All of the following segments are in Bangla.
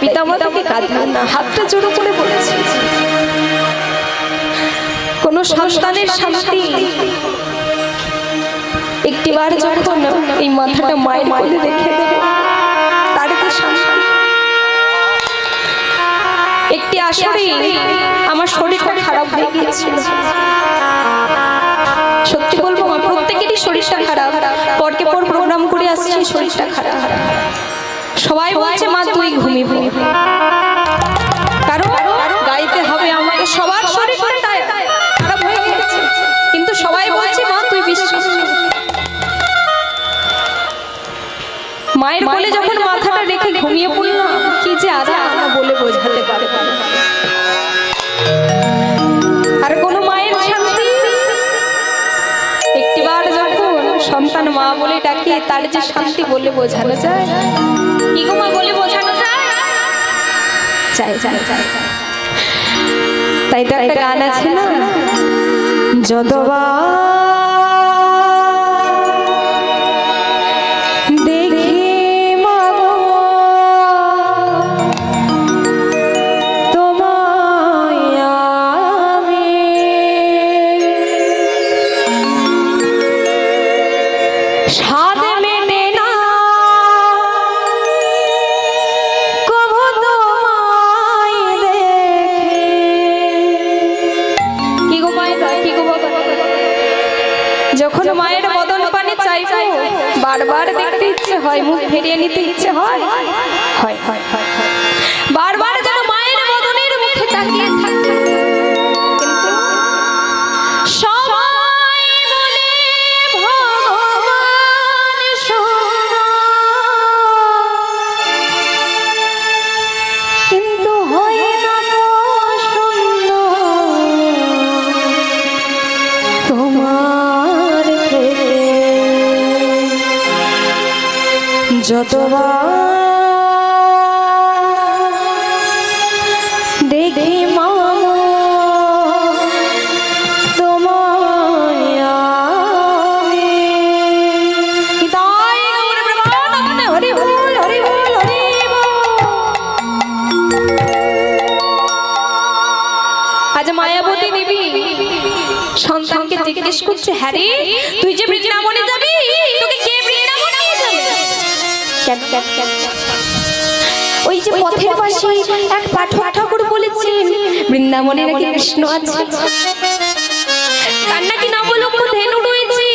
পিতামাতাকে কাঁদবেন না, হাতটা জোড়ো করে বলেছি। কোন সন্তানের শান্তি একটিবার যখন এই মাথাটা মায়ের কোলে রেখে দেবে তার তো শান্তি। একটি আসরে আমার শরীরটা খারাপ হয়ে গিয়েছিল, সত্যি বলবো মা, প্রত্যেকেরই শরীরটা খারাপ, পরকে পর প্রোগ্রাম করে আসছে শরীরটা খারাপ। সবাই বলছে মা তুই ঘুমিয়ে, কারণ গাইতে হবে আমাকে, সবার শরীরটা খারাপ হয়ে গেছে, কিন্তু সবাই বলছে মা তুই বিশ্বাস। মায়ের কোলে যখন মাথাটা রেখে ঘুমিয়ে পড়লাম, কি যে আরাম বলে বোঝাতে পারে না। আর কোন মায়ের শান্তি একটিবার যখন সন্তান মা বলে ডাকে তার যে শান্তি বলে বোঝানো যায়, কি গো মা বলে বোঝানো যায়? তাই তো একটা গান আছে না, যতবার যখন মায়ের বদন পানে চাইবো বারবার দেখতে ইচ্ছে হয়, মুখ ফিরিয়ে নিতে ইচ্ছে হয়, বারবার যেন মায়ের বদনের মুখে তাকিয়ে থাকতে। সবাই বলে ভগবান সুন্দর, কিন্তু হয় না তোমার যতবার দেখি মা তোমায় হরি বল হরি বল হরি বল। আজ মায়াবতী দেবী সন্তানকে জিজ্ঞেস করছে, হ্যাঁ রে তুই যে বৃন্দাবনে যাবি, তোকে কে বৃন্দাবনে নিয়ে যাবে? ওই যে পথের পাশে এক পাঠক ঠাকুর বলেছেন বৃন্দাবনে নাকি কৃষ্ণ আছে, তার নাকি নবলক্ষ ধেনু রয়েছে,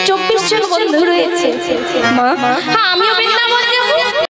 24 জন বন্ধু রয়েছে। মা হ্যাঁ আমিও বৃন্দাবনে